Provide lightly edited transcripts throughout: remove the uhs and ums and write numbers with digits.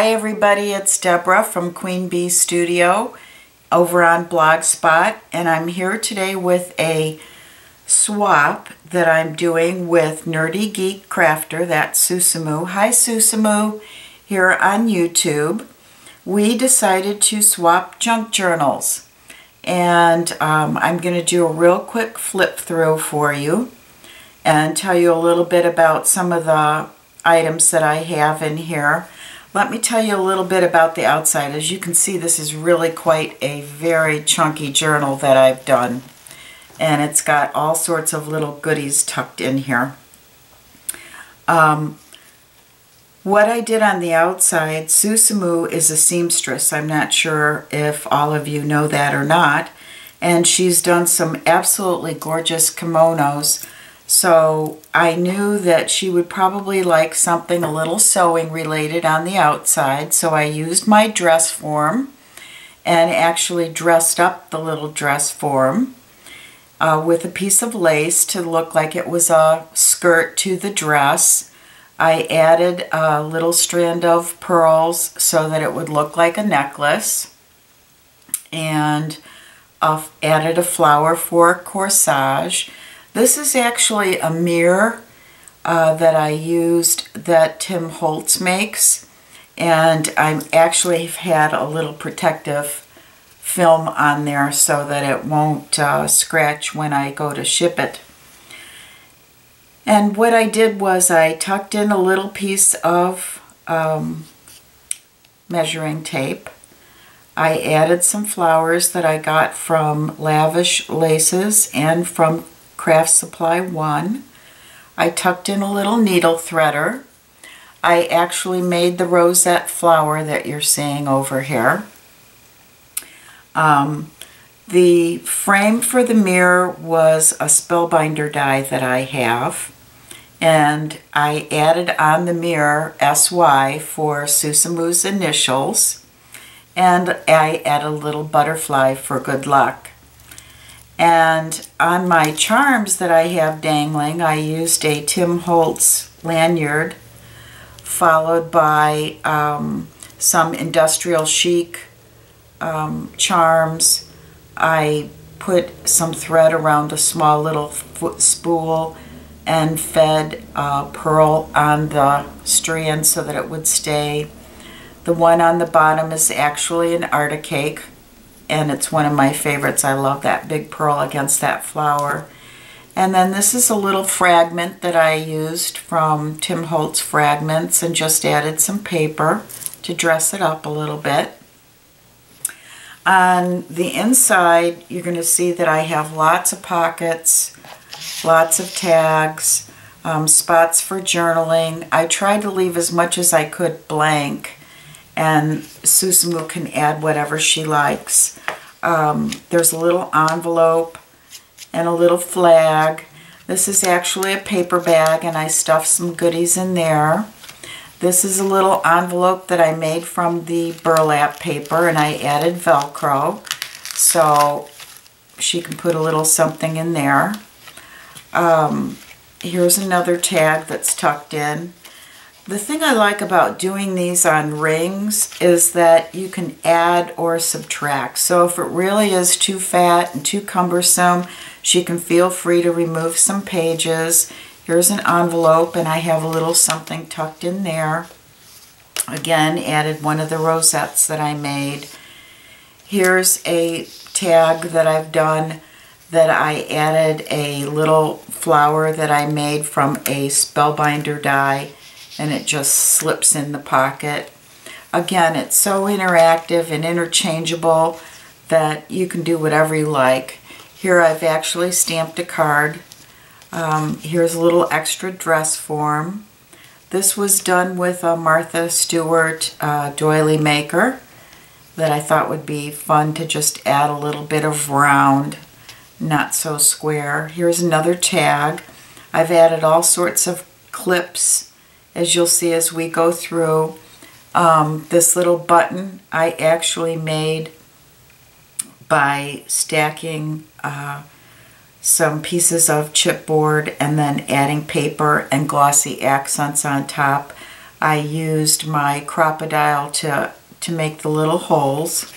Hi everybody, it's Debra from Queen Bee Studio over on Blogspot, and I'm here today with a swap that I'm doing with Nerdy Geek Crafter, that's Susumu. Hi Susumu, here on YouTube. We decided to swap junk journals, and I'm going to do a real quick flip through for you and tell you a little bit about some of the items that I have in here. Let me tell you a little bit about the outside. As you can see, this is really quite a very chunky journal that I've done. And it's got all sorts of little goodies tucked in here. What I did on the outside, Susumu is a seamstress. I'm not sure if all of you know that or not. And she's done some absolutely gorgeous kimonos. So I knew that she would probably like something a little sewing related on the outside. So I used my dress form and actually dressed up the little dress form with a piece of lace to look like it was a skirt to the dress. I added a little strand of pearls so that it would look like a necklace, and added a flower for corsage. This is actually a mirror that I used that Tim Holtz makes, and I actually have had a little protective film on there so that it won't scratch when I go to ship it. And what I did was I tucked in a little piece of measuring tape. I added some flowers that I got from Lavish Laces and from Craft Supply 1. I tucked in a little needle threader. I actually made the rosette flower that you're seeing over here. The frame for the mirror was a spellbinder die that I have, and I added on the mirror SY for Susumu's initials, and I added a little butterfly for good luck. And on my charms that I have dangling, I used a Tim Holtz lanyard followed by some industrial chic charms. I put some thread around a small little foot spool and fed pearl on the strand so that it would stay. The one on the bottom is actually an Arctic cake, and it's one of my favorites. I love that big pearl against that flower. And then this is a little fragment that I used from Tim Holtz Fragments and just added some paper to dress it up a little bit. On the inside, you're going to see that I have lots of pockets, lots of tags, spots for journaling. I tried to leave as much as I could blank, and Susumu can add whatever she likes. There's a little envelope and a little flag. This is actually a paper bag, and I stuffed some goodies in there. This is a little envelope that I made from the burlap paper, and I added Velcro so she can put a little something in there. Here's another tag that's tucked in. The thing I like about doing these on rings is that you can add or subtract. So if it really is too fat and too cumbersome, she can feel free to remove some pages. Here's an envelope, and I have a little something tucked in there. Again, added one of the rosettes that I made. Here's a tag that I've done that I added a little flower that I made from a spellbinder die, and it just slips in the pocket. Again, it's so interactive and interchangeable that you can do whatever you like. Here I've actually stamped a card. Here's a little extra dress form. This was done with a Martha Stewart doily maker that I thought would be fun to just add a little bit of round, not so square. Here's another tag. I've added all sorts of clips, as you'll see as we go through. This little button I actually made by stacking some pieces of chipboard and then adding paper and glossy accents on top. I used my crocodile to make the little holes.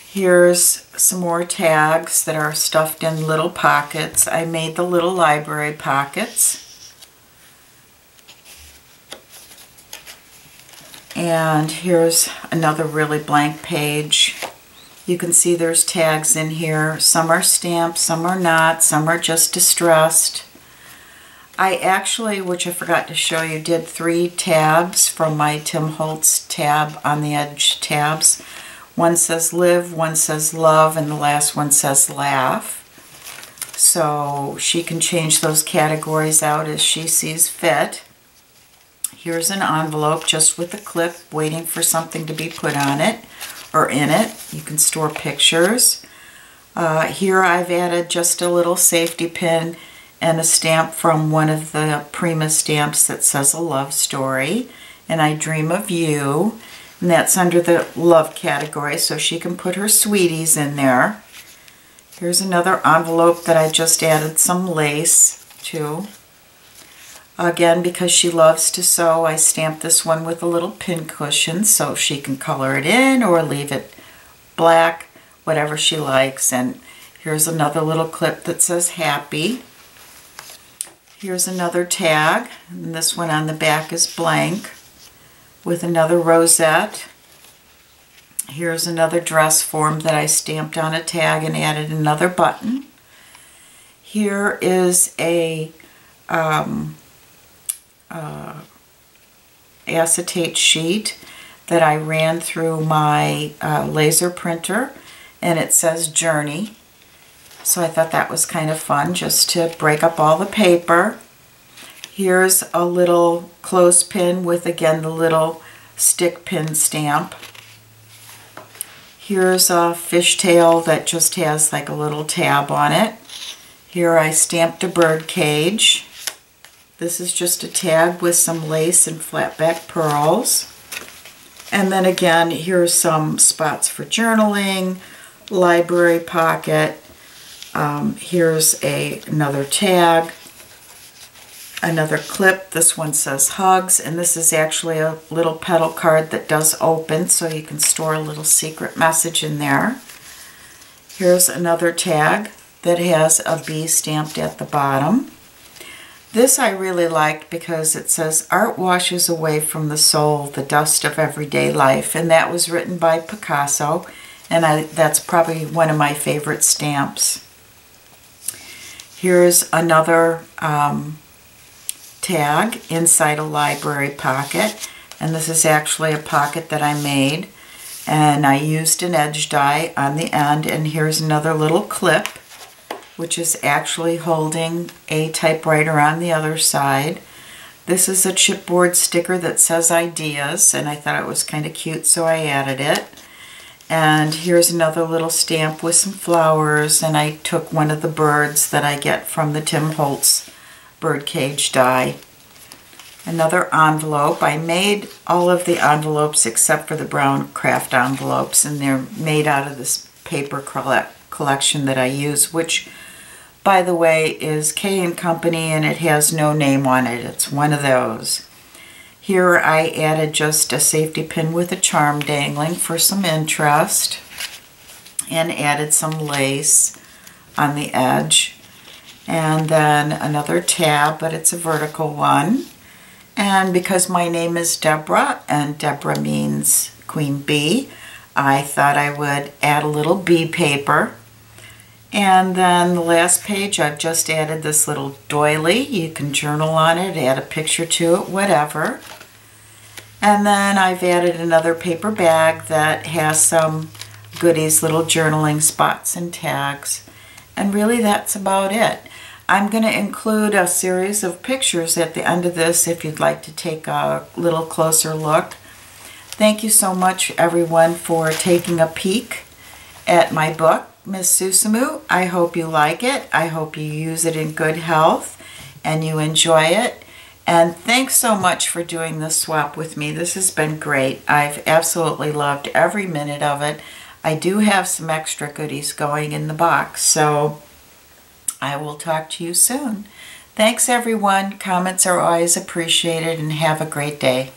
Here's some more tags that are stuffed in little pockets. I made the little library pockets. And here's another really blank page. You can see there's tags in here. Some are stamped, some are not, some are just distressed. I actually, which I forgot to show you, did 3 tabs from my Tim Holtz tab on the edge tabs. One says live, one says love, and the last one says laugh. So she can change those categories out as she sees fit. Here's an envelope just with a clip waiting for something to be put on it or in it. You can store pictures. Here I've added just a little safety pin and a stamp from one of the Prima stamps that says a love story. And I dream of you. And that's under the love category, so she can put her sweeties in there. Here's another envelope that I just added some lace to. Again, because she loves to sew, I stamped this one with a little pin cushion so she can color it in or leave it black, whatever she likes. And here's another little clip that says happy. Here's another tag, and this one on the back is blank with another rosette. Here's another dress form that I stamped on a tag and added another button. Here is a acetate sheet that I ran through my laser printer, and it says Journey. So I thought that was kind of fun just to break up all the paper. Here's a little clothespin with, again, the little stick pin stamp. Here's a fishtail that just has like a little tab on it. Here I stamped a bird cage. This is just a tag with some lace and flatback pearls. And then again, here's some spots for journaling, library pocket. Here's another tag, another clip. This one says hugs, and this is actually a little petal card that does open, so you can store a little secret message in there. Here's another tag that has a bee stamped at the bottom. This I really liked because it says, art washes away from the soul the dust of everyday life, and that was written by Picasso, and that's probably one of my favorite stamps. Here's another tag inside a library pocket, and this is actually a pocket that I made, and I used an edge die on the end. And here's another little clip, which is actually holding a typewriter on the other side. This is a chipboard sticker that says ideas, and I thought it was kind of cute, so I added it. And here's another little stamp with some flowers, and I took one of the birds that I get from the Tim Holtz birdcage die. Another envelope. I made all of the envelopes except for the brown craft envelopes, and they're made out of this paper collection that I use, which, by the way, is K & Company, and it has no name on it. It's one of those. Here I added just a safety pin with a charm dangling for some interest, and added some lace on the edge. And then another tab, but it's a vertical one. And because my name is Debra, and Debra means queen bee, I thought I would add a little bee paper. And then the last page, I've just added this little doily. You can journal on it, add a picture to it, whatever. And then I've added another paper bag that has some goodies, little journaling spots and tags. And really that's about it. I'm going to include a series of pictures at the end of this if you'd like to take a little closer look. Thank you so much, everyone, for taking a peek at my book, Miss Susumu. I hope you like it. I hope you use it in good health and you enjoy it. And thanks so much for doing this swap with me. This has been great. I've absolutely loved every minute of it. I do have some extra goodies going in the box, so I will talk to you soon. Thanks everyone. Comments are always appreciated, and have a great day.